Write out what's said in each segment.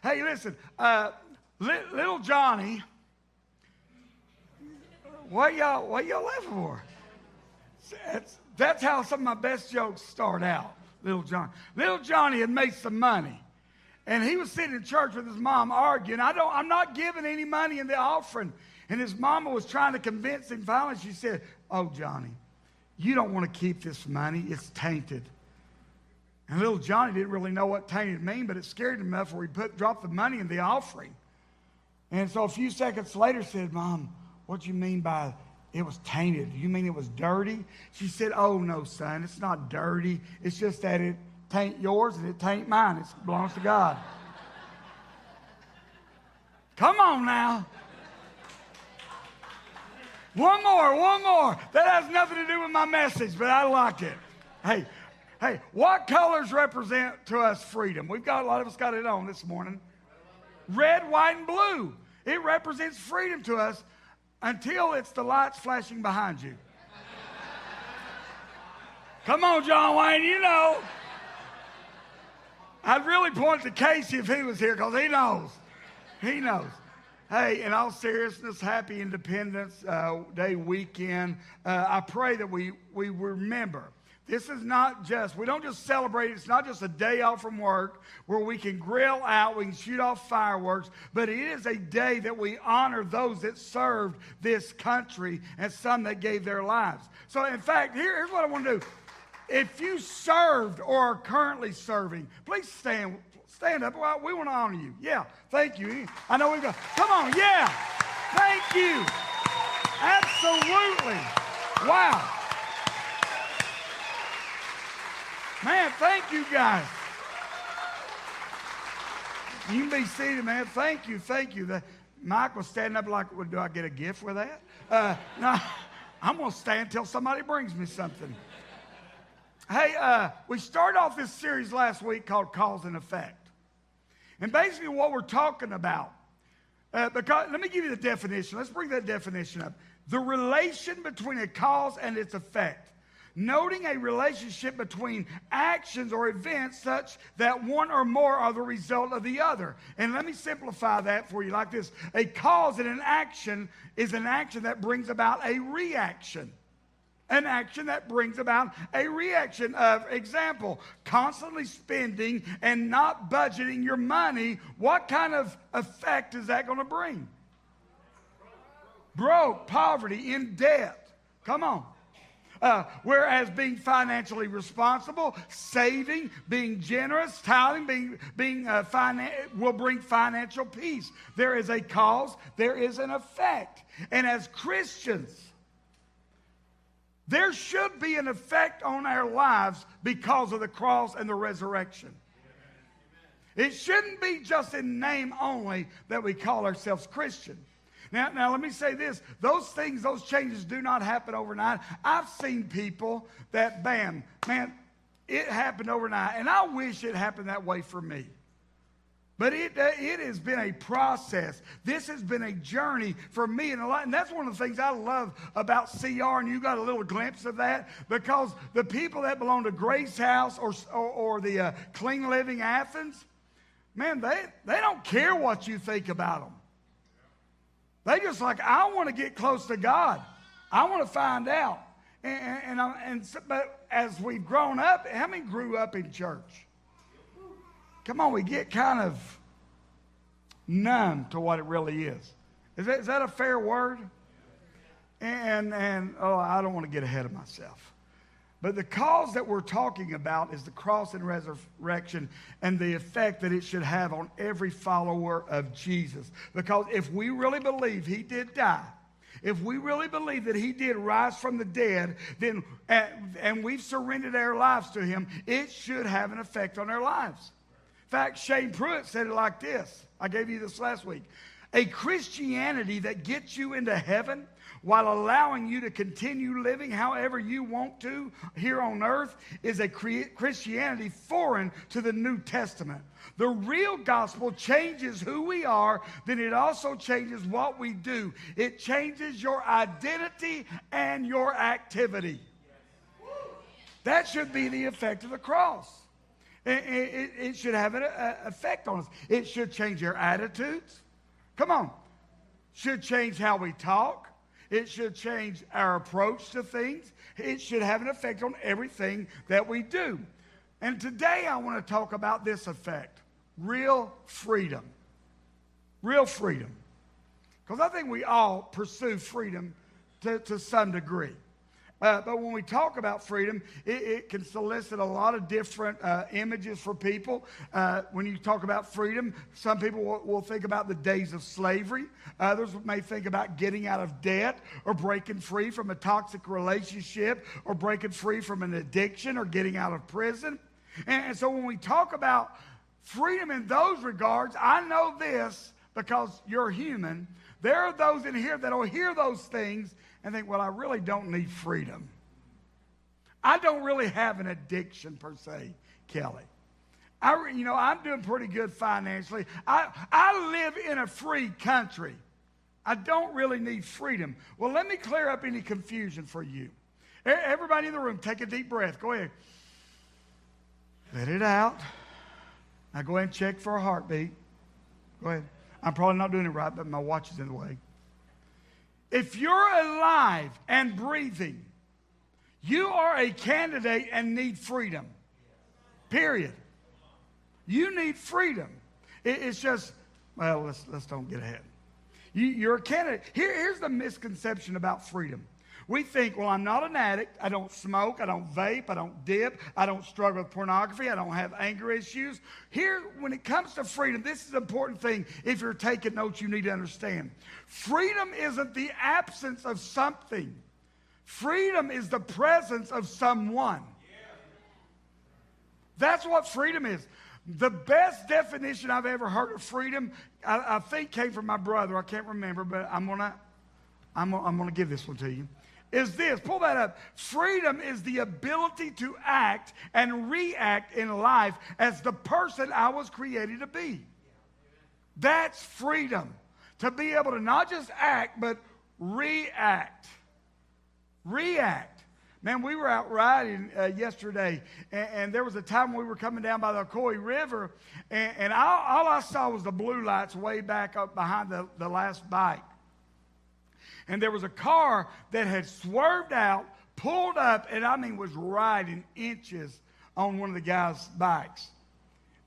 Hey, listen, little Johnny, what y'all laughing for? That's how some of my best jokes start out, Little Johnny. Little Johnny had made some money. And he was sitting in church with his mom arguing. I'm not giving any money in the offering. And his mama was trying to convince him. Finally, she said, "Oh, Johnny, you don't want to keep this money. It's tainted." And little Johnny didn't really know what tainted meant, but it scared him enough where he dropped the money in the offering. And so a few seconds later said, "Mom, what do you mean by it was tainted? You mean it was dirty?" She said, "Oh, no, son, it's not dirty. It's just that it tain't yours and it tain't mine. It belongs to God." Come on now. One more. That has nothing to do with my message, but I like it. Hey, what colors represent to us freedom? A lot of us got it on this morning. Red, white, and blue. It represents freedom to us until it's the lights flashing behind you. Come on, John Wayne, you know. I'd really point to Casey if he was here because he knows. He knows. Hey, in all seriousness, happy Independence Day weekend. I pray that we remember. This is not just, we don't just celebrate. It's not just a day off from work where we can grill out, we can shoot off fireworks, but it is a day that we honor those that served this country and some that gave their lives. So, in fact, here's what I want to do. If you served or are currently serving, please stand up. We want to honor you. Yeah, thank you. I know we've got, come on, yeah. Thank you. Absolutely. Wow. Man, thank you guys. You can be seated, man. Thank you. Mike was standing up like, well, do I get a gift for that? No, I'm going to stand until somebody brings me something. Hey, we started off this series last week called Cause and Effect. And basically what we're talking about, because let me give you the definition. Let's bring that definition up. The relation between a cause and its effect. Noting a relationship between actions or events such that one or more are the result of the other. And let me simplify that for you like this. A cause and an action is an action that brings about a reaction. An action that brings about a reaction. Example, constantly spending and not budgeting your money. What kind of effect is that going to bring? Broke, poverty, in debt. Come on. Whereas being financially responsible, saving, being generous, tithing, will bring financial peace. There is a cause, there is an effect. And as Christians, there should be an effect on our lives because of the cross and the resurrection. It shouldn't be just in name only that we call ourselves Christian. Now let me say this. Those changes do not happen overnight. I've seen people that, bam, man, it happened overnight. And I wish it happened that way for me. But it has been a process. This has been a journey for me. And that's one of the things I love about CR, and you got a little glimpse of that, because the people that belong to Grace House or the Clean Living Athens, man, they don't care what you think about them. They just like, I want to get close to God. I want to find out. But as we've grown up, how many grew up in church? Come on, we get kind of numb to what it really is. Is that a fair word? I don't want to get ahead of myself. But the cause that we're talking about is the cross and resurrection and the effect that it should have on every follower of Jesus. Because if we really believe he did die, if we really believe that he did rise from the dead, then and we've surrendered our lives to him, it should have an effect on our lives. In fact, Shane Pruitt said it like this. I gave you this last week. A Christianity that gets you into heaven while allowing you to continue living however you want to here on earth is a Christianity foreign to the New Testament. The real gospel changes who we are, then it also changes what we do. It changes your identity and your activity. That should be the effect of the cross. It should have an effect on us. It should change our attitudes. Come on. Should change how we talk. It should change our approach to things. It should have an effect on everything that we do. And today I want to talk about this effect. Real freedom. Real freedom. Because I think we all pursue freedom to some degree. But when we talk about freedom, it can solicit a lot of different images for people. When you talk about freedom, some people will think about the days of slavery. Others may think about getting out of debt or breaking free from a toxic relationship or breaking free from an addiction or getting out of prison. And so when we talk about freedom in those regards, I know this because you're human. There are those in here that will hear those things and think, well, I really don't need freedom. I don't really have an addiction per se, Kelly. I'm doing pretty good financially. I live in a free country. I don't really need freedom. Well, let me clear up any confusion for you. Everybody in the room, take a deep breath. Go ahead. Let it out. Now go ahead and check for a heartbeat. Go ahead. I'm probably not doing it right, but my watch is in the way. If you're alive and breathing, you are a candidate and need freedom. Period. You need freedom. It's just, well, let's don't get ahead. You're a candidate. Here's the misconception about freedom. We think, well, I'm not an addict. I don't smoke. I don't vape. I don't dip. I don't struggle with pornography. I don't have anger issues. Here, when it comes to freedom, this is an important thing. If you're taking notes, you need to understand. Freedom isn't the absence of something. Freedom is the presence of someone. That's what freedom is. The best definition I've ever heard of freedom, I think came from my brother. I can't remember, but I'm gonna give this one to you. Is this, pull that up. Freedom is the ability to act and react in life as the person I was created to be. That's freedom. To be able to not just act, but react. React. Man, we were out riding yesterday, and there was a time when we were coming down by the Ocoee River, and all I saw was the blue lights way back up behind the last bike. And there was a car that had swerved out, pulled up, and was riding inches on one of the guys' bikes.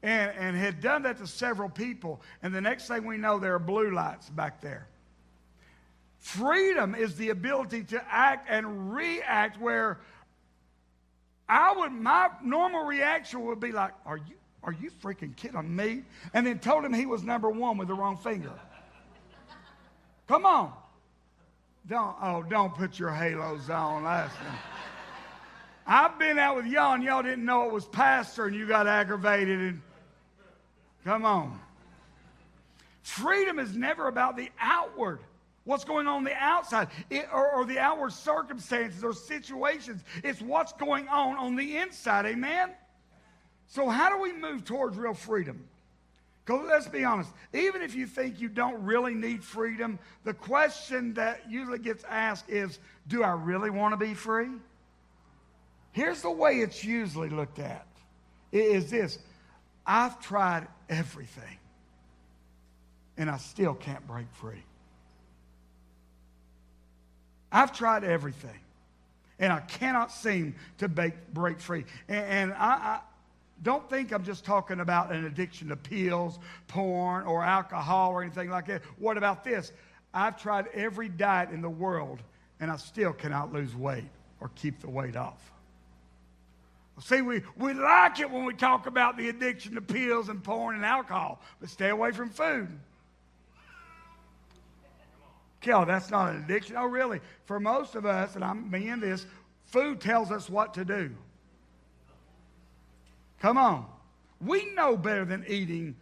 And had done that to several people. And the next thing we know, there are blue lights back there. Freedom is the ability to act and react where my normal reaction would be like, are you freaking kidding me? And then told him he was number one with the wrong finger. Come on. Don't put your halos on. I've been out with y'all and y'all didn't know it was pastor and you got aggravated. And come on. Freedom is never about the outward. What's going on the outside or the outward circumstances or situations. It's what's going on the inside. Amen? So how do we move towards real freedom? Because let's be honest, even if you think you don't really need freedom, the question that usually gets asked is, do I really want to be free? Here's the way it's usually looked at. It is this: I've tried everything, and I still can't break free. I've tried everything, and I cannot seem to break free. And I don't think I'm just talking about an addiction to pills, porn, or alcohol or anything like that. What about this? I've tried every diet in the world, and I still cannot lose weight or keep the weight off. See, we like it when we talk about the addiction to pills and porn and alcohol, but stay away from food. Kel, that's not an addiction. Oh, really? For most of us, and I'm meaning this, food tells us what to do. Come on. We know better than eating.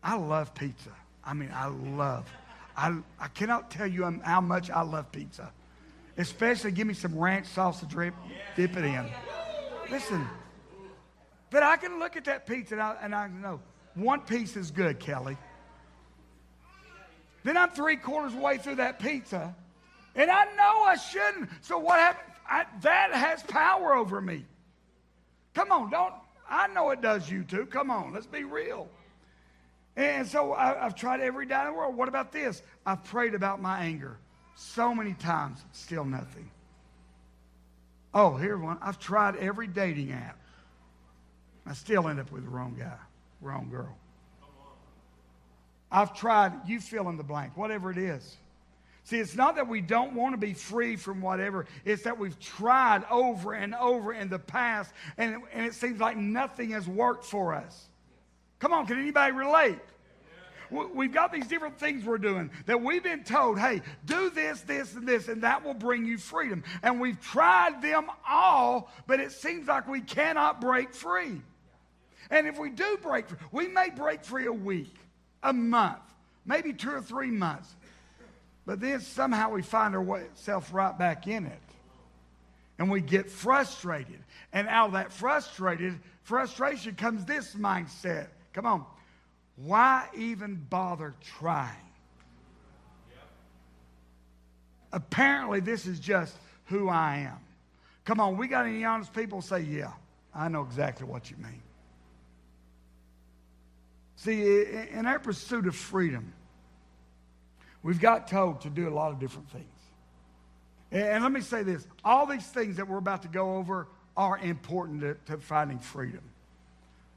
I love pizza. I cannot tell you how much I love pizza. Especially give me some ranch salsa dip it in. Listen. But I can look at that pizza and I know one piece is good, Kelly. Then I'm 3/4 way through that pizza, and I know I shouldn't. So what happened? That has power over me. Come on, I know it does you too. Come on, let's be real. And so I've tried every day in the world. What about this? I've prayed about my anger so many times, still nothing. Oh, here's one. I've tried every dating app. I still end up with the wrong guy, wrong girl. I've tried, you fill in the blank, whatever it is. See, it's not that we don't want to be free from whatever. It's that we've tried over and over in the past, and it seems like nothing has worked for us. Come on, can anybody relate? We've got these different things we're doing that we've been told, hey, do this, this, and this, and that will bring you freedom. And we've tried them all, but it seems like we cannot break free. And if we do break free, we may break free a week, a month, maybe 2 or 3 months. But then somehow we find ourselves right back in it. And we get frustrated. And out of that frustration comes this mindset. Come on. Why even bother trying? Apparently, this is just who I am. Come on, we got any honest people say, yeah, I know exactly what you mean. See, in our pursuit of freedom, we've got told to do a lot of different things. And let me say this. All these things that we're about to go over are important to finding freedom.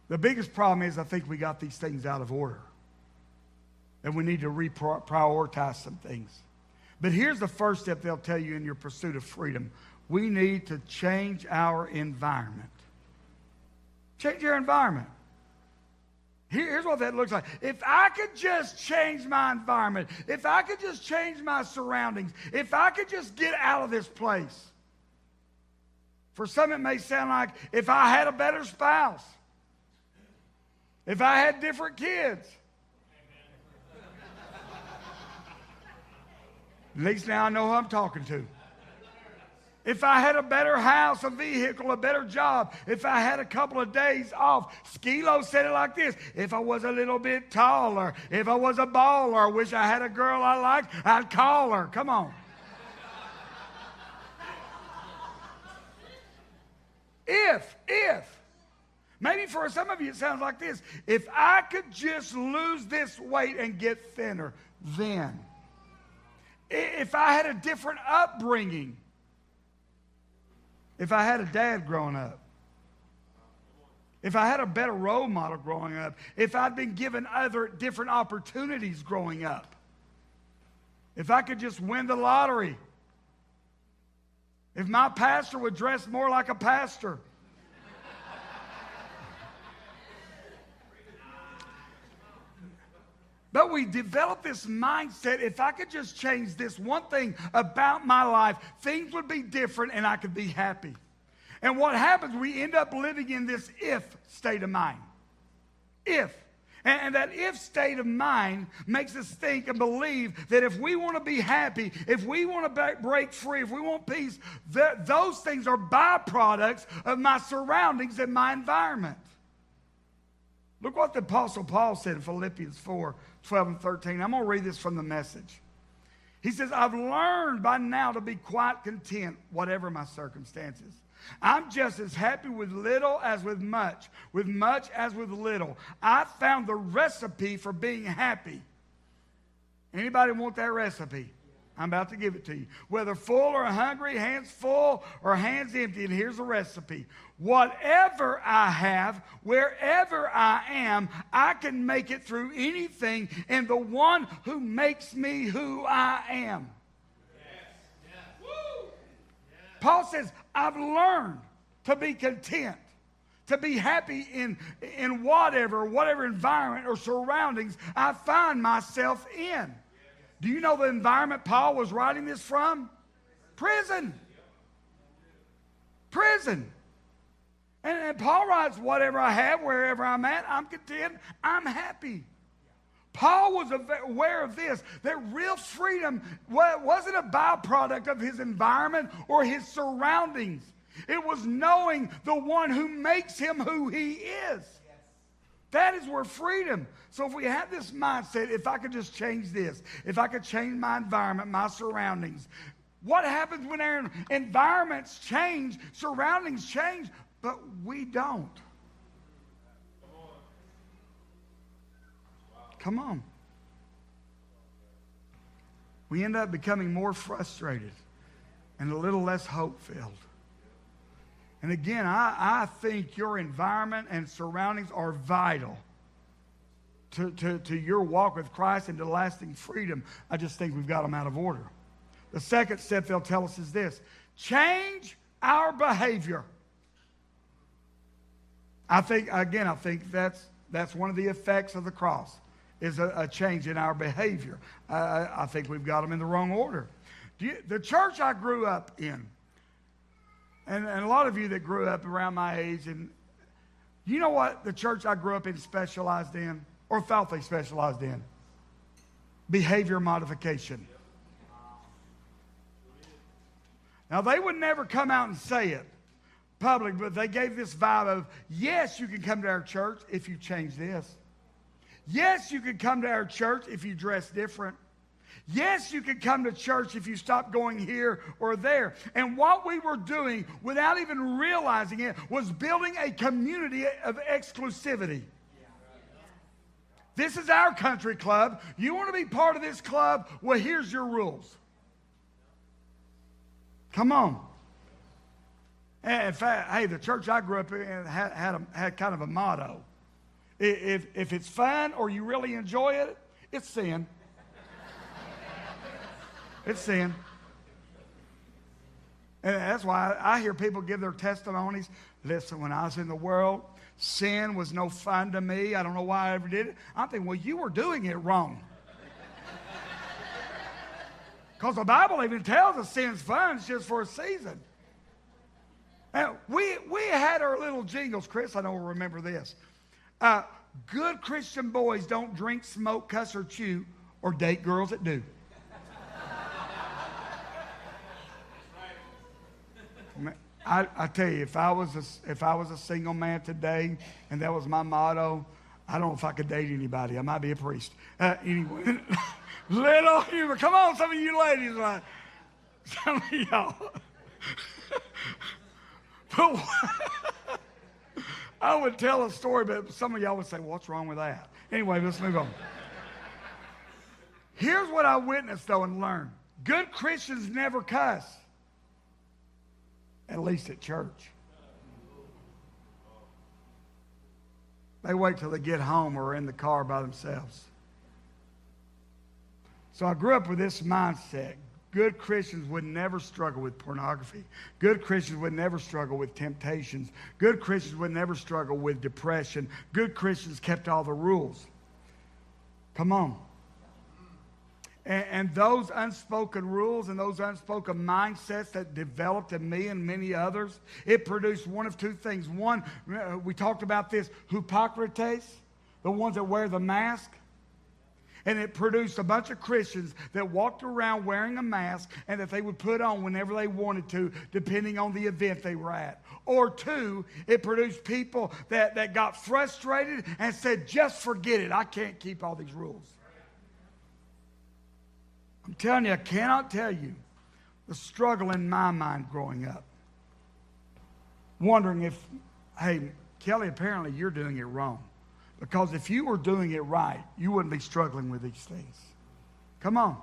The biggest problem is I think we got these things out of order. And we need to reprioritize some things. But here's the first step they'll tell you in your pursuit of freedom. We need to change our environment. Change your environment. Here's what that looks like. If I could just change my environment, if I could just change my surroundings, if I could just get out of this place. For some, it may sound like if I had a better spouse, if I had different kids. At least now I know who I'm talking to. If I had a better house, a vehicle, a better job, if I had a couple of days off. Skilo said it like this: if I was a little bit taller, if I was a baller, wish I had a girl I liked, I'd call her. Come on. If. Maybe for some of you it sounds like this. If I could just lose this weight and get thinner, then. If I had a different upbringing. If I had a dad growing up. If I had a better role model growing up. If I'd been given other different opportunities growing up. If I could just win the lottery. If my pastor would dress more like a pastor. But we develop this mindset, if I could just change this one thing about my life, things would be different and I could be happy. And what happens, we end up living in this if state of mind. If. And that if state of mind makes us think and believe that if we want to be happy, if we want to break free, if we want peace, those things are byproducts of my surroundings and my environment. Look what the Apostle Paul said in Philippians 4:12 and 13. I'm going to read this from the Message. He says, I've learned by now to be quite content, whatever my circumstances. I'm just as happy with little as with much as with little. I found the recipe for being happy. Anybody want that recipe? I'm about to give it to you. Whether full or hungry, hands full or hands empty. And here's the recipe. Whatever I have, wherever I am, I can make it through anything in the one who makes me who I am. Yes. Yes. Woo. Yes. Paul says, I've learned to be content, to be happy in whatever environment or surroundings I find myself in. Do you know the environment Paul was writing this from? Prison. Prison. And Paul writes, whatever I have, wherever I'm at, I'm content, I'm happy. Paul was aware of this, that real freedom wasn't a byproduct of his environment or his surroundings. It was knowing the one who makes him who he is. That is where freedom. So if we have this mindset, if I could just change this, if I could change my environment, my surroundings, what happens when our environments change, surroundings change, but we don't? Come on. We end up becoming more frustrated and a little less hope-filled. And again, I think your environment and surroundings are vital to your walk with Christ and to lasting freedom. I just think we've got them out of order. The second step they'll tell us is this: change our behavior. I think that's one of the effects of the cross, is a change in our behavior. I think we've got them in the wrong order. The church I grew up in, and a lot of you that grew up around my age, and you know what the church I grew up in specialized in, or thought they specialized in? Behavior modification. Now, they would never come out and say it public, but they gave this vibe of, yes, you can come to our church if you change this. Yes, you can come to our church if you dress different. Yes, you can come to church if you stop going here or there. And what we were doing, without even realizing it, was building a community of exclusivity. This is our country club. You want to be part of this club? Well, here's your rules. Come on. And in fact, hey, the church I grew up in had kind of a motto. If it's fun or you really enjoy it, it's sin. It's sin. And that's why I hear people give their testimonies. Listen, when I was in the world, sin was no fun to me. I don't know why I ever did it. I'm thinking, well, you were doing it wrong. Because the Bible even tells us sin's fun, it's just for a season. And we had our little jingles. Chris, I don't remember this. Good Christian boys don't drink, smoke, cuss, or chew, or date girls that do. I tell you, if I was a single man today, and that was my motto, I don't know if I could date anybody. I might be a priest. Anyway, little humor. Come on, some of you ladies, like some of y'all. But I would tell a story, but some of y'all would say, "What's wrong with that?" Anyway, let's move on. Here's what I witnessed, though, and learned: good Christians never cuss. At least at church. They wait till they get home or are in the car by themselves. So I grew up with this mindset. Good Christians would never struggle with pornography. Good Christians would never struggle with temptations. Good Christians would never struggle with depression. Good Christians kept all the rules. Come on. And those unspoken rules and those unspoken mindsets that developed in me and many others, it produced one of two things. One, we talked about this, hypocrites, the ones that wear the mask. And it produced a bunch of Christians that walked around wearing a mask and that they would put on whenever they wanted to, depending on the event they were at. Or two, it produced people that got frustrated and said, just forget it. I can't keep all these rules. I'm telling you, I cannot tell you the struggle in my mind growing up. Wondering if, hey, Kelly, apparently you're doing it wrong. Because if you were doing it right, you wouldn't be struggling with these things. Come on.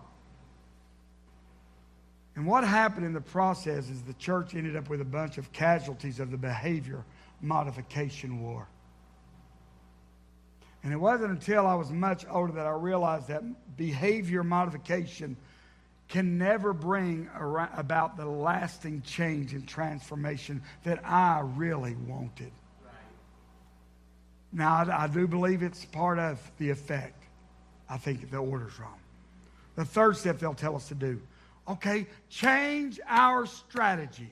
And what happened in the process is the church ended up with a bunch of casualties of the behavior modification war. And it wasn't until I was much older that I realized that behavior modification can never bring about the lasting change and transformation that I really wanted. Now, I do believe it's part of the effect. I think the order's wrong. The third step they'll tell us to do, okay, change our strategy.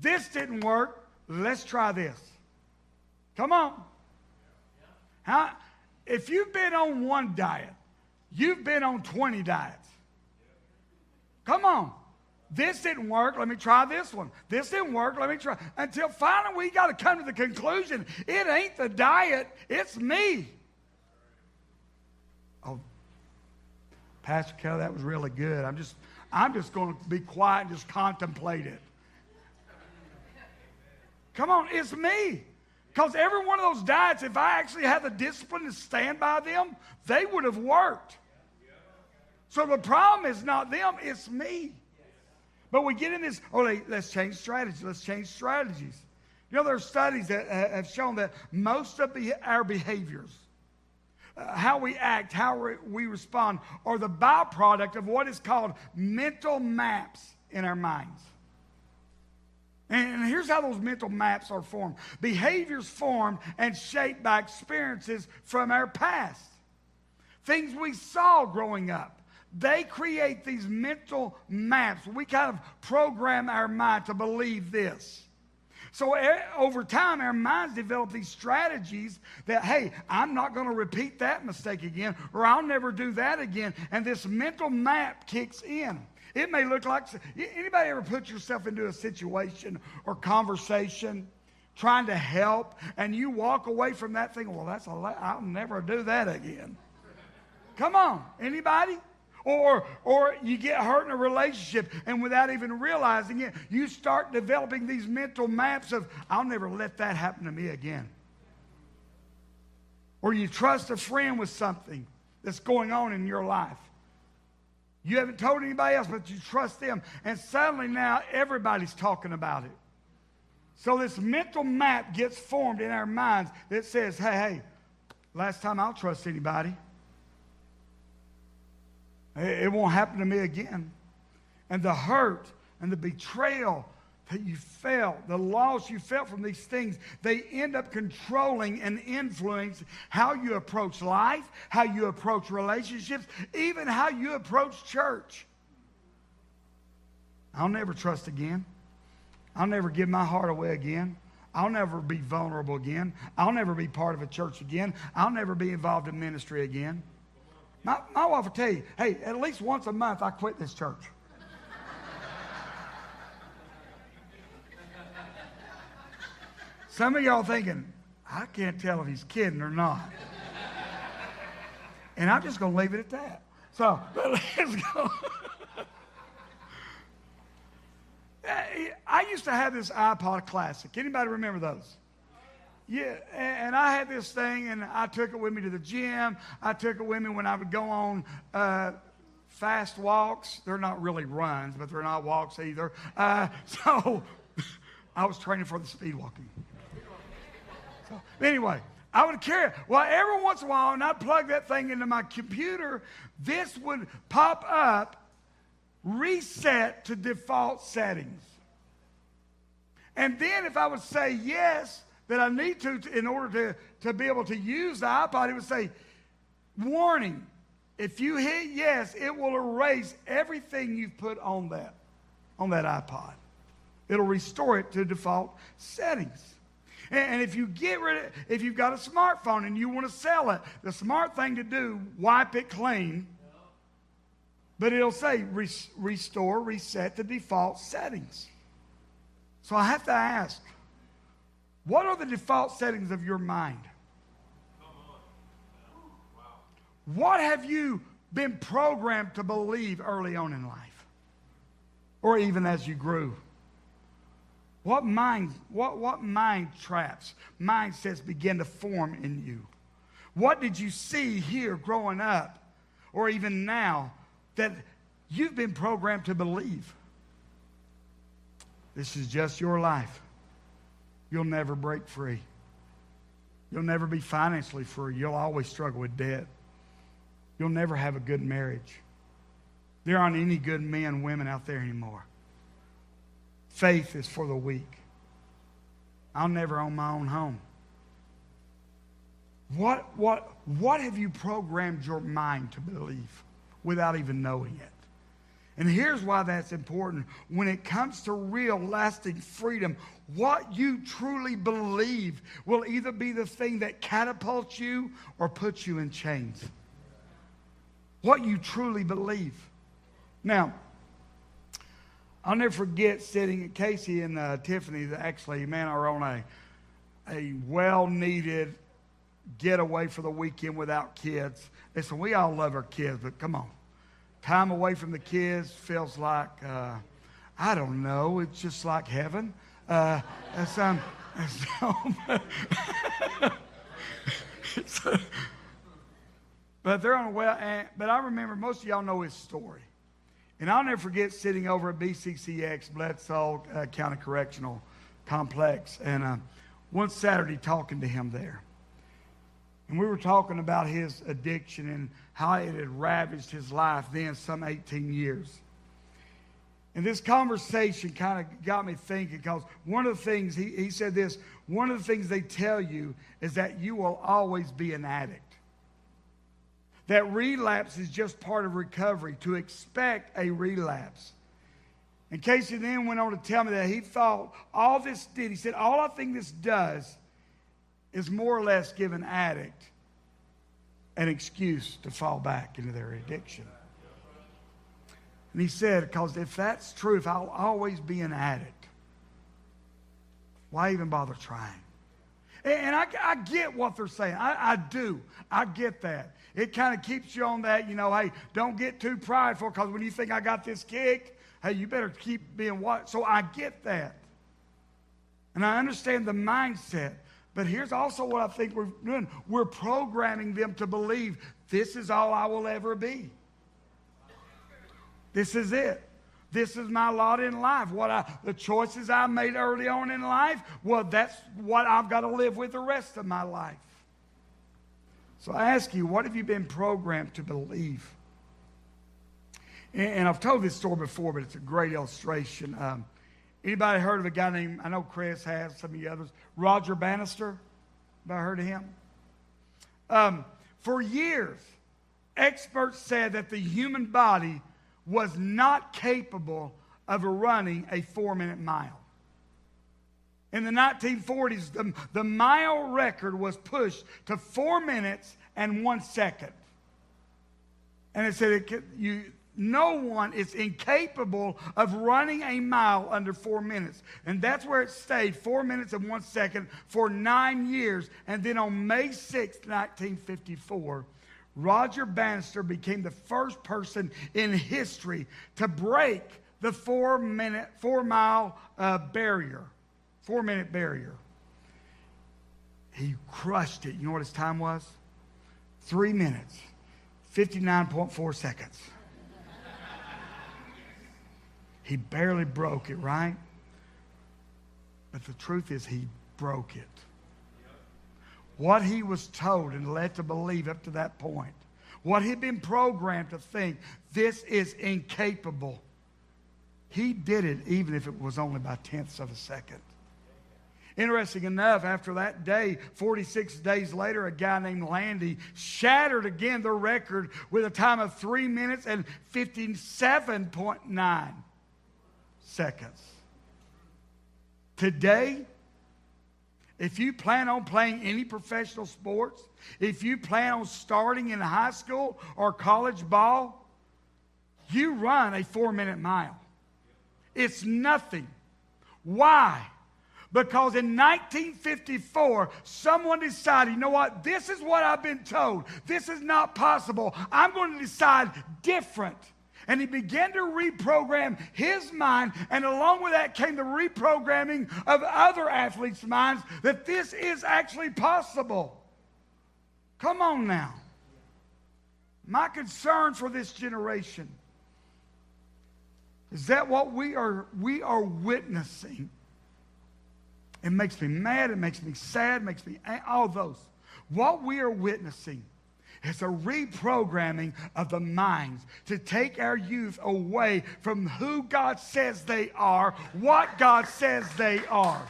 This didn't work. Let's try this. Come on. If you've been on one diet, you've been on 20 diets. Come on. This didn't work. Let me try this one. This didn't work. Let me try. Until finally we got to come to the conclusion, it ain't the diet, it's me. Oh, Pastor Kelly, that was really good. I'm just going to be quiet and just contemplate it. Come on, it's me. Because every one of those diets, if I actually had the discipline to stand by them, they would have worked. So the problem is not them, it's me. But we get in this, let's change strategy. Let's change strategies. You know, there are studies that have shown that most of our behaviors, how we act, how we respond, are the byproduct of what is called mental maps in our minds. And here's how those mental maps are formed. Behaviors formed and shaped by experiences from our past. Things we saw growing up. They create these mental maps. We kind of program our mind to believe this. So over time, our minds develop these strategies that, hey, I'm not going to repeat that mistake again, or I'll never do that again. And this mental map kicks in. It may look like, anybody ever put yourself into a situation or conversation trying to help, and you walk away from that thing, well, I'll never do that again. Come on, anybody? Or you get hurt in a relationship, and without even realizing it, you start developing these mental maps of, I'll never let that happen to me again. Or you trust a friend with something that's going on in your life. You haven't told anybody else, but you trust them. And suddenly now everybody's talking about it. So this mental map gets formed in our minds that says, hey, last time I'll trust anybody. It won't happen to me again. And the hurt and the betrayal that you felt, the loss you felt from these things, they end up controlling and influencing how you approach life, how you approach relationships, even how you approach church. I'll never trust again. I'll never give my heart away again. I'll never be vulnerable again. I'll never be part of a church again. I'll never be involved in ministry again. My wife will tell you, hey, at least once a month I quit this church. Some of y'all thinking, I can't tell if he's kidding or not. And I'm just going to leave it at that. So, let's go. I used to have this iPod Classic. Anybody remember those? Yeah, and I had this thing, and I took it with me to the gym. I took it with me when I would go on fast walks. They're not really runs, but they're not walks either. So I was training for the speed walking. So anyway, I would carry it. Well, every once in a while, and I'd plug that thing into my computer, this would pop up, reset to default settings. And then if I would say yes, that I need to in order to be able to use the iPod, it would say, warning, if you hit yes, it will erase everything you've put on that iPod. It'll restore it to default settings. And if you get rid of, if you've got a smartphone and you want to sell it, the smart thing to do, wipe it clean. But it'll say restore, reset to default settings. So I have to ask, what are the default settings of your mind? What have you been programmed to believe early on in life? Or even as you grew? What mind traps, mindsets begin to form in you? What did you see here growing up, or even now, that you've been programmed to believe? This is just your life. You'll never break free. You'll never be financially free. You'll always struggle with debt. You'll never have a good marriage. There aren't any good men and women out there anymore. Faith is for the weak. I'll never own my own home. What have you programmed your mind to believe without even knowing it? And here's why that's important. When it comes to real, lasting freedom, what you truly believe will either be the thing that catapults you or puts you in chains. What you truly believe. Now, I'll never forget sitting at Casey and Tiffany, actually, man, are on a well-needed getaway for the weekend without kids. Listen, we all love our kids, but come on. Time away from the kids feels like, I don't know, it's just like heaven. And so, but they're on a well. But I remember most of y'all know his story. And I'll never forget sitting over at BCCX, Bledsoe County Correctional Complex, and one Saturday talking to him there. And we were talking about his addiction and how it had ravaged his life then some 18 years. And this conversation kind of got me thinking, because one of the things, he said this, one of the things they tell you is that you will always be an addict. That relapse is just part of recovery, to expect a relapse. And Casey then went on to tell me that he thought all this did, he said, all I think this does is more or less give an addict an excuse to fall back into their addiction. And he said, because if that's true, if I'll always be an addict, why even bother trying? And I get what they're saying. I do. I get that. It kind of keeps you on that, hey, don't get too prideful, because when you think I got this kicked, hey, you better keep being what? So I get that. And I understand the mindset. But here's also what I think we're doing. We're programming them to believe this is all I will ever be. This is it. This is my lot in life. The choices I made early on in life, well, that's what I've got to live with the rest of my life. So I ask you, what have you been programmed to believe? And I've told this story before, but it's a great illustration. Anybody heard of a guy named, I know Chris has, some of you others, Roger Bannister? Anybody heard of him? For years, experts said that the human body was not capable of running a 4-minute mile. In the 1940s, the mile record was pushed to 4 minutes and 1 second. And it said no one is incapable of running a mile under 4 minutes. And that's where it stayed, 4 minutes and 1 second, for 9 years. And then on May 6, 1954, Roger Bannister became the first person in history to break the 4-mile barrier, 4-minute barrier. He crushed it. You know what his time was? 3 minutes, 59.4 seconds. He barely broke it, right? But the truth is, he broke it. What he was told and led to believe up to that point, what he'd been programmed to think, this is incapable. He did it even if it was only by tenths of a second. Interesting enough, after that day, 46 days later, a guy named Landy shattered again the record with a time of 3 minutes and 57.9 seconds. Today, if you plan on playing any professional sports, if you plan on starting in high school or college ball, you run a 4-minute mile. It's nothing. Why? Because in 1954, someone decided, you know what? This is what I've been told. This is not possible. I'm going to decide different. And he began to reprogram his mind, and along with that came the reprogramming of other athletes' minds that this is actually possible. Come on now. My concern for this generation is that what we are witnessing, it makes me mad, it makes me sad, it makes me all those. What we are witnessing is a reprogramming of the minds to take our youth away from who God says they are, what God says they are.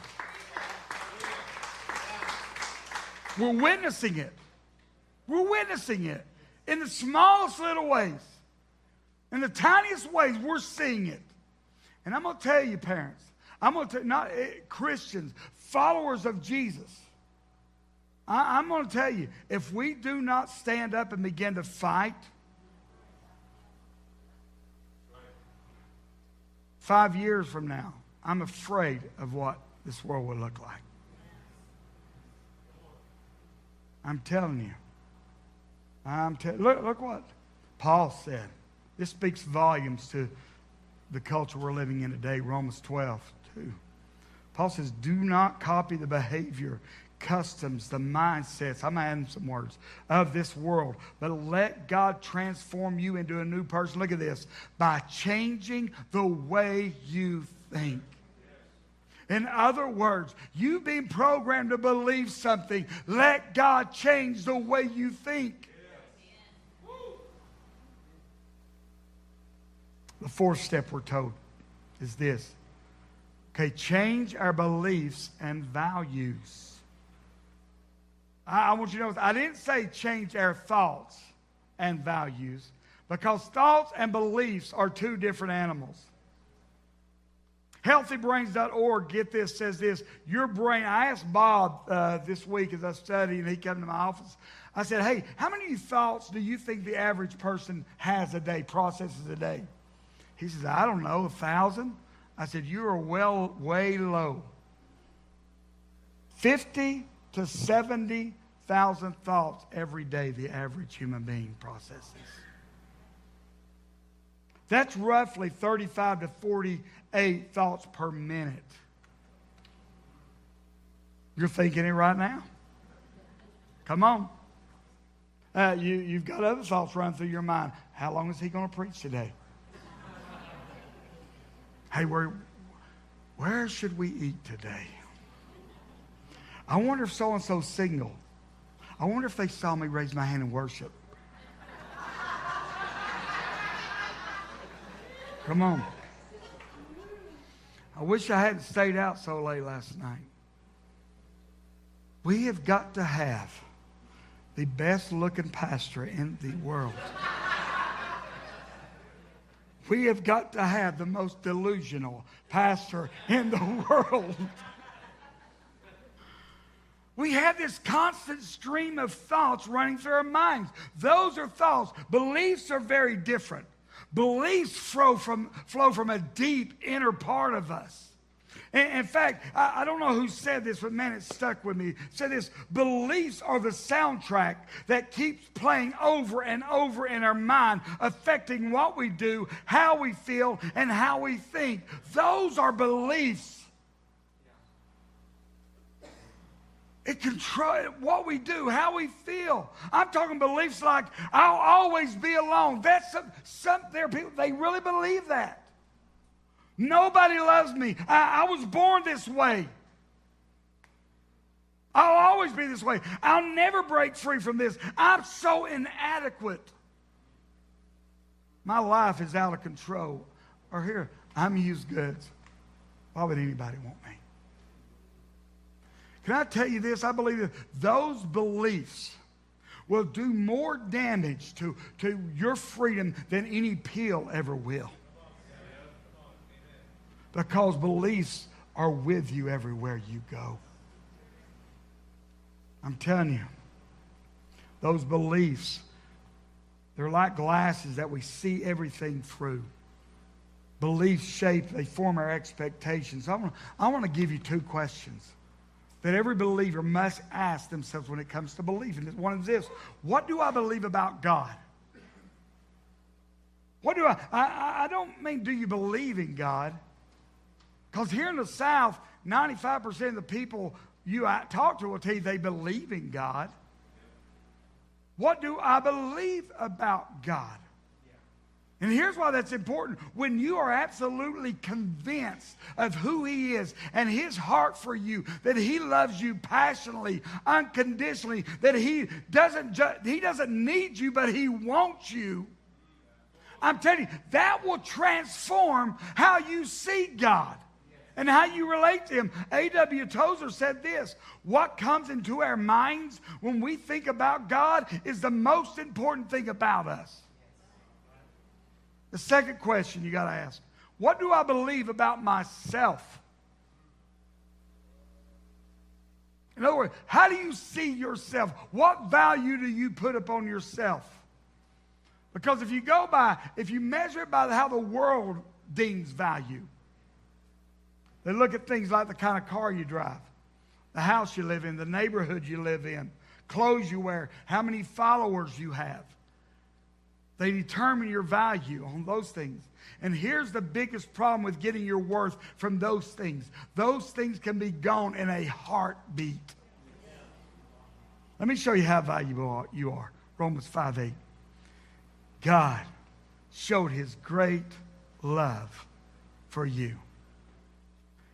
We're witnessing it. We're witnessing it in the smallest little ways. In the tiniest ways, we're seeing it. And I'm going to tell you, parents, Christians, followers of Jesus, I'm going to tell you, if we do not stand up and begin to fight, 5 years from now, I'm afraid of what this world will look like. I'm telling you. Look what Paul said. This speaks volumes to the culture we're living in today, Romans 12:2. Paul says, do not copy the behavior, customs, the mindsets, I'm adding some words, of this world, but let God transform you into a new person. Look at this. By changing the way you think. In other words, you've been programmed to believe something. Let God change the way you think. The fourth step we're told is this. Okay, change our beliefs and values. I want you to know, I didn't say change our thoughts and values, because thoughts and beliefs are two different animals. Healthybrains.org, get this, says this, your brain, I asked Bob this week as I studied, and he came to my office. I said, hey, how many thoughts do you think the average person has a day, processes a day? He says, I don't know, 1,000? I said, you are way low. 50 to 70,000 thoughts every day the average human being processes. That's roughly 35 to 48 thoughts per minute. You're thinking it right now. Come on. You've got other thoughts running through your mind. How long is he going to preach today? Hey, where should we eat today? I wonder if so-and-so's single. I wonder if they saw me raise my hand in worship. Come on. I wish I hadn't stayed out so late last night. We have got to have the best looking pastor in the world. We have got to have the most delusional pastor in the world. We have this constant stream of thoughts running through our minds. Those are thoughts. Beliefs are very different. Beliefs flow from a deep inner part of us. In fact, I don't know who said this, but man, it stuck with me. It said this, beliefs are the soundtrack that keeps playing over and over in our mind, affecting what we do, how we feel, and how we think. Those are beliefs. It controls what we do, how we feel. I'm talking beliefs like, I'll always be alone. That's there are people, they really believe that. Nobody loves me. I was born this way. I'll always be this way. I'll never break free from this. I'm so inadequate. My life is out of control. Or here, I'm used goods. Why would anybody want me? Can I tell you this? I believe that those beliefs will do more damage to your freedom than any pill ever will. Because beliefs are with you everywhere you go. I'm telling you, those beliefs, they're like glasses that we see everything through. Beliefs shape, they form our expectations. I want to give you two questions that every believer must ask themselves when it comes to belief. And one is this: what do I believe about God? What do I don't mean do you believe in God? Because here in the South, 95% of the people you talk to will tell you they believe in God. What do I believe about God? And here's why that's important. When you are absolutely convinced of who He is and His heart for you, that He loves you passionately, unconditionally, that He doesn't need you, but He wants you, I'm telling you, that will transform how you see God and how you relate to Him. A.W. Tozer said this: what comes into our minds when we think about God is the most important thing about us. The second question you got to ask: what do I believe about myself? In other words, how do you see yourself? What value do you put upon yourself? Because if you measure it by how the world deems value, they look at things like the kind of car you drive, the house you live in, the neighborhood you live in, clothes you wear, how many followers you have. They determine your value on those things. And here's the biggest problem with getting your worth from those things. Those things can be gone in a heartbeat. Let me show you how valuable you are. Romans 5:8. God showed his great love for you.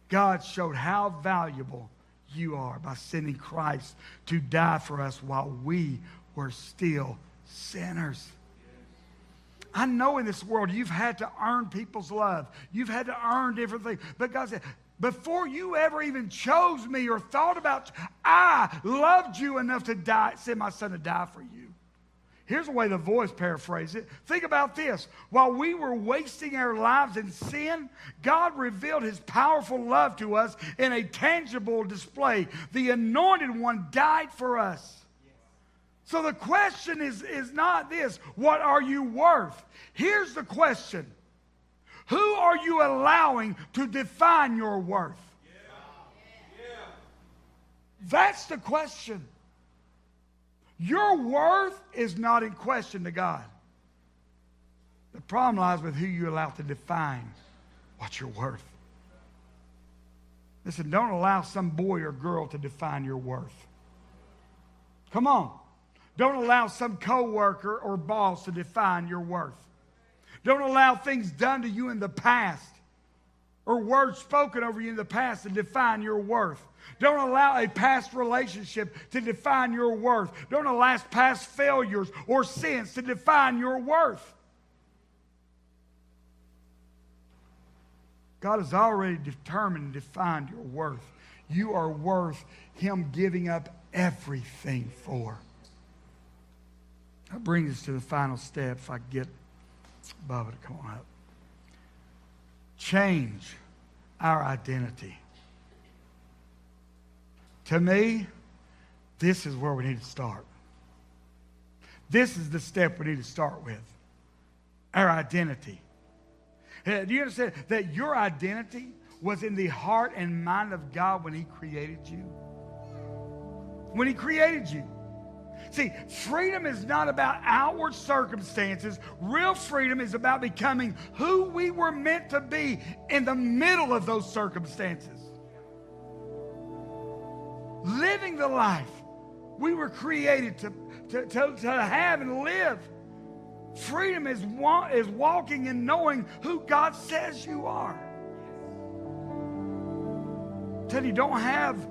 God showed how valuable you are by sending Christ to die for us while we were still sinners. I know in this world you've had to earn people's love. You've had to earn different things. But God said, before you ever even chose me or thought about, I loved you enough to die, send my son to die for you. Here's the way the Voice paraphrased it. Think about this. While we were wasting our lives in sin, God revealed his powerful love to us in a tangible display. The Anointed One died for us. So the question is not this, what are you worth? Here's the question. Who are you allowing to define your worth? That's the question. Your worth is not in question to God. The problem lies with who you allow to define what you're worth. Listen, don't allow some boy or girl to define your worth. Come on. Don't allow some coworker or boss to define your worth. Don't allow things done to you in the past or words spoken over you in the past to define your worth. Don't allow a past relationship to define your worth. Don't allow past failures or sins to define your worth. God has already determined and defined your worth. You are worth him giving up everything for. That brings us to the final step. If I can get Bubba to come on up. Change our identity. To me, this is where we need to start. This is the step we need to start with. Our identity. Do you understand that your identity was in the heart and mind of God when he created you? When he created you. See, freedom is not about outward circumstances. Real freedom is about becoming who we were meant to be in the middle of those circumstances. Living the life we were created to have and live. Freedom is walking and knowing who God says you are. Tell you, don't have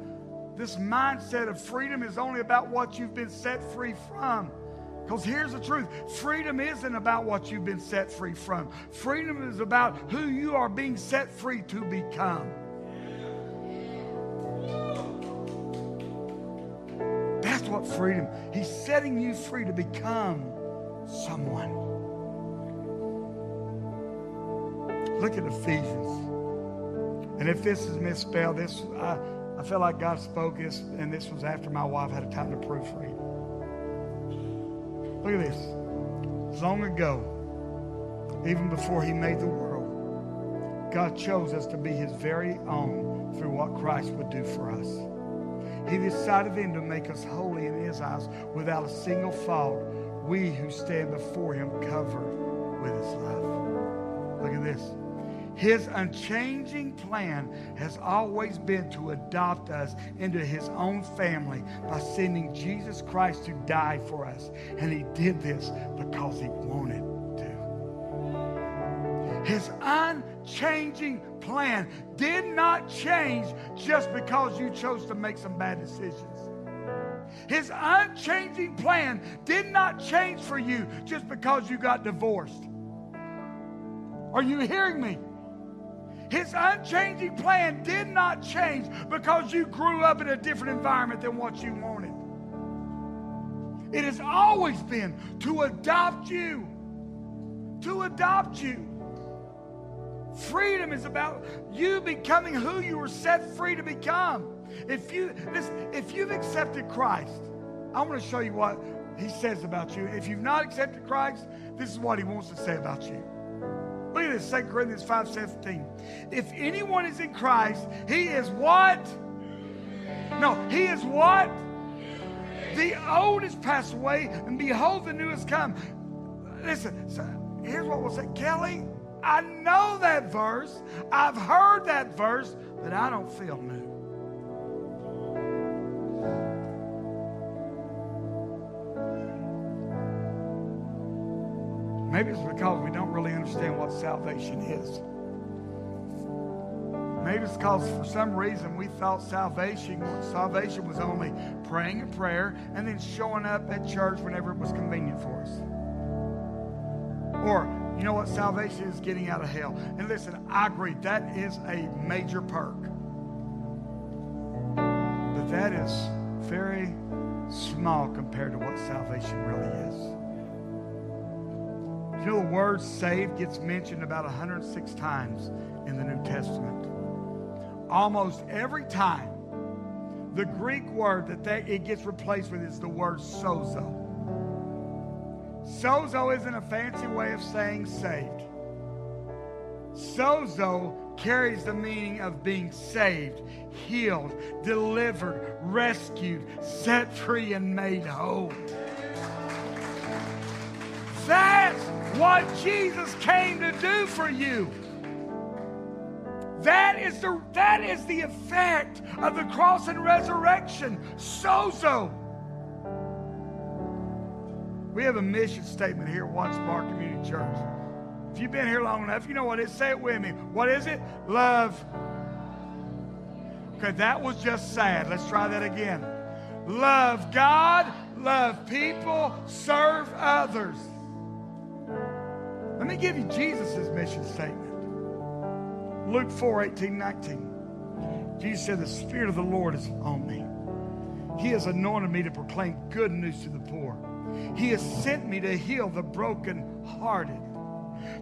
this mindset of freedom is only about what you've been set free from. Because here's the truth. Freedom isn't about what you've been set free from. Freedom is about who you are being set free to become. That's what freedom. He's setting you free to become someone. Look at Ephesians. And if this is misspelled, I feel like God spoke this, and this was after my wife had a time to proofread. Look at this. Long ago, even before he made the world, God chose us to be his very own through what Christ would do for us. He decided then to make us holy in his eyes without a single fault, we who stand before him covered with his love. Look at this. His unchanging plan has always been to adopt us into his own family by sending Jesus Christ to die for us. And he did this because he wanted to. His unchanging plan did not change just because you chose to make some bad decisions. His unchanging plan did not change for you just because you got divorced. Are you hearing me? His unchanging plan did not change because you grew up in a different environment than what you wanted. It has always been to adopt you. To adopt you. Freedom is about you becoming who you were set free to become. If you've accepted Christ, I want to show you what he says about you. If you've not accepted Christ, this is what he wants to say about you. Look at this, 2 Corinthians 5:17. If anyone is in Christ, he is what? No, he is what? The old has passed away, and behold, the new has come. listen, so here's what we'll say. Kelly, I know that verse. I've heard that verse, but I don't feel new. Maybe it's because we don't really understand what salvation is. Maybe it's because for some reason we thought salvation was only praying a prayer and then showing up at church whenever it was convenient for us. Or, you know what salvation is? Getting out of hell. And listen, I agree, that is a major perk. But that is very small compared to what salvation really is. You know, the word saved gets mentioned about 106 times in the New Testament. Almost every time, the Greek word that it gets replaced with is the word sozo. Sozo isn't a fancy way of saying saved. Sozo carries the meaning of being saved, healed, delivered, rescued, set free, and made whole. That's what Jesus came to do for you. That is the effect of the cross and resurrection. Sozo. We have a mission statement here at Watts Bar Community Church. If you've been here long enough, you know what it is. Say it with me. What is it? Love. Okay, that was just sad. Let's try that again. Love God, love people, serve others. Let me give you Jesus' mission statement. Luke 4:18-19. Jesus said, the Spirit of the Lord is on me. He has anointed me to proclaim good news to the poor. He has sent me to heal the brokenhearted,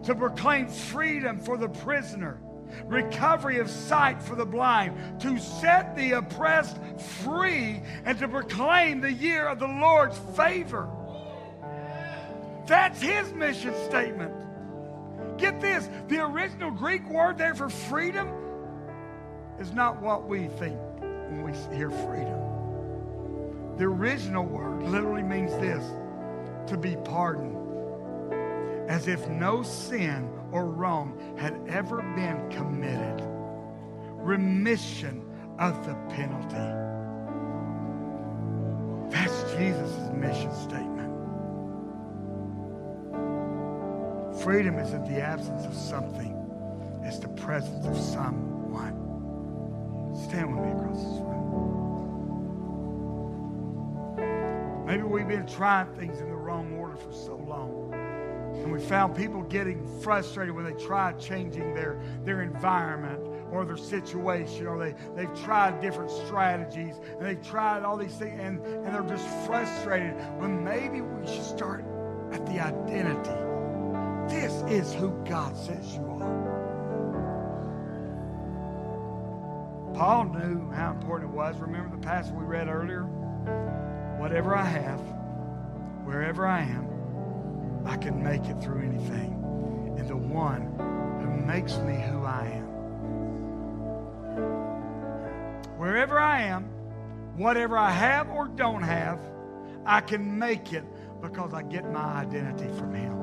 to proclaim freedom for the prisoner, recovery of sight for the blind, to set the oppressed free, and to proclaim the year of the Lord's favor. That's his mission statement. Get this, the original Greek word there for freedom is not what we think when we hear freedom. The original word literally means this, to be pardoned, as if no sin or wrong had ever been committed. Remission of the penalty. That's Jesus' mission statement. Freedom isn't the absence of something. It's the presence of someone. Stand with me across this room. Maybe we've been trying things in the wrong order for so long. And we found people getting frustrated when they try changing their environment or their situation, or they've tried different strategies, and they've tried all these things, and they're just frustrated. When maybe we should start at the identity. This is who God says you are. Paul knew how important it was. Remember the passage we read earlier? Whatever I have, wherever I am, I can make it through anything. And the one who makes me who I am. Wherever I am, whatever I have or don't have, I can make it because I get my identity from him.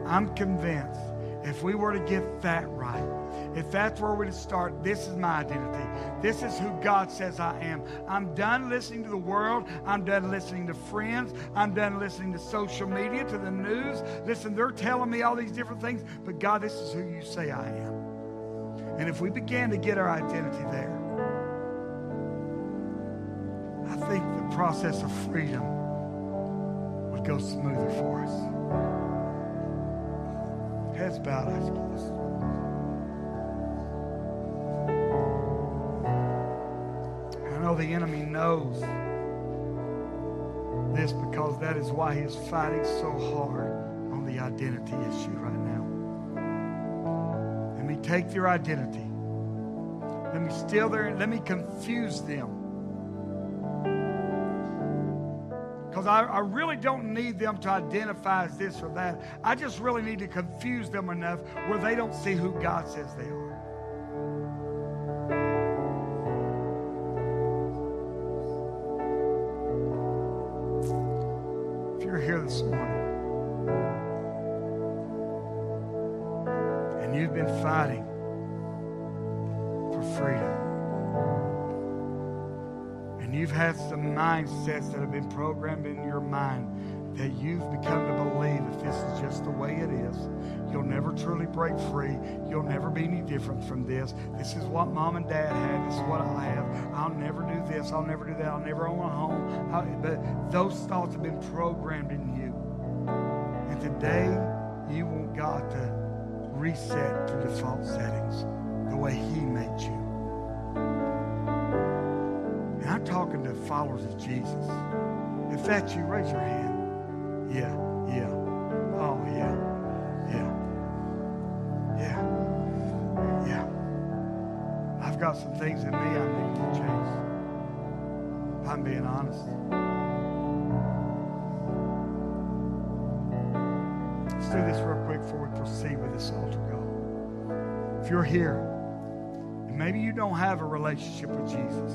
I'm convinced if we were to get that right, if that's where we're to start, this is my identity. This is who God says I am. I'm done listening to the world. I'm done listening to friends. I'm done listening to social media, to the news. Listen, they're telling me all these different things, but God, this is who you say I am. And if we began to get our identity there, I think the process of freedom would go smoother for us. Heads bowed, eyes closed. I know the enemy knows this because that is why he is fighting so hard on the identity issue right now. Let me take their identity. Let me steal their, let me confuse them. Because I really don't need them to identify as this or that. I just really need to confuse them enough where they don't see who God says they are. you're here this morning and you've been fighting for freedom, and you've had some mindsets that have been programmed in your mind that you've become to believe if this is just the way it is, you'll never truly break free. You'll never be any different from this. This is what mom and dad had. This is what I have. I'll never do this. I'll never do that. I'll never own a home. But those thoughts have been programmed in you. And today, you want God to reset to default settings the way He made you. And I'm talking to followers of Jesus. If that's you, raise your hand. Yeah. Oh, yeah. I've got some things in me I need to change. If I'm being honest. Let's do this real quick before we proceed with this altar call. If you're here, and maybe you don't have a relationship with Jesus,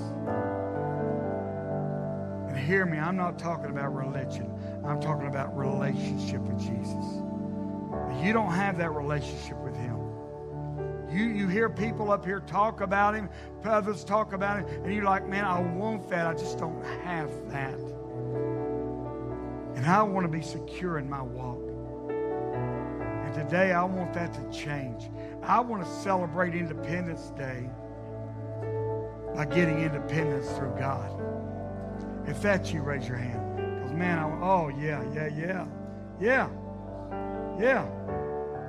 and hear me, I'm not talking about religion. I'm talking about relationship with Jesus. You don't have that relationship with Him. You hear people up here talk about Him, others talk about Him, and you're like, man, I want that. I just don't have that. And I want to be secure in my walk. And today I want that to change. I want to celebrate Independence Day by getting independence through God. If that's you, raise your hand. Because, man, yeah.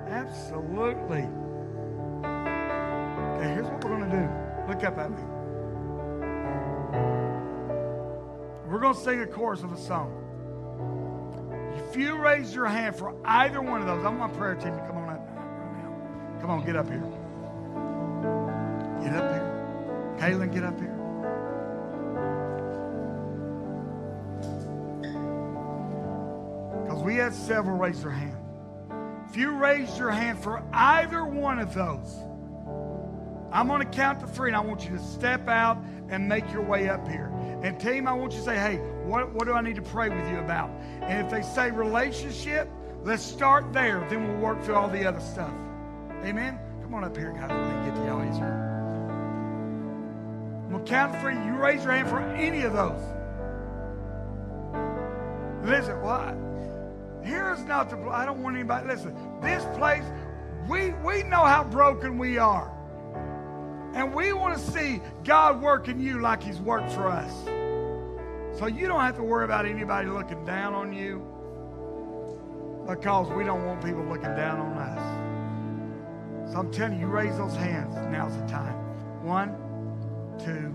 Absolutely. Okay, here's what we're going to do. Look up at me. We're going to sing a chorus of a song. If you raise your hand for either one of those, I want my prayer team to come on up right now. Come on, get up here. Get up here. Kaylin, get up here. Because we had several raise their hand. If you raise your hand for either one of those, I'm going to count to 3, and I want you to step out and make your way up here. And team, I want you to say, hey, what do I need to pray with you about? And if they say relationship, let's start there. Then we'll work through all the other stuff. Amen? Come on up here, guys. Let me get to y'all easier. We'll count to 3. You raise your hand for any of those. Listen, what? Here's not the, I don't want anybody, listen, this place, we know how broken we are. And we want to see God work in you like He's worked for us. So you don't have to worry about anybody looking down on you, because we don't want people looking down on us. So I'm telling you, raise those hands. Now's the time. 1, 2,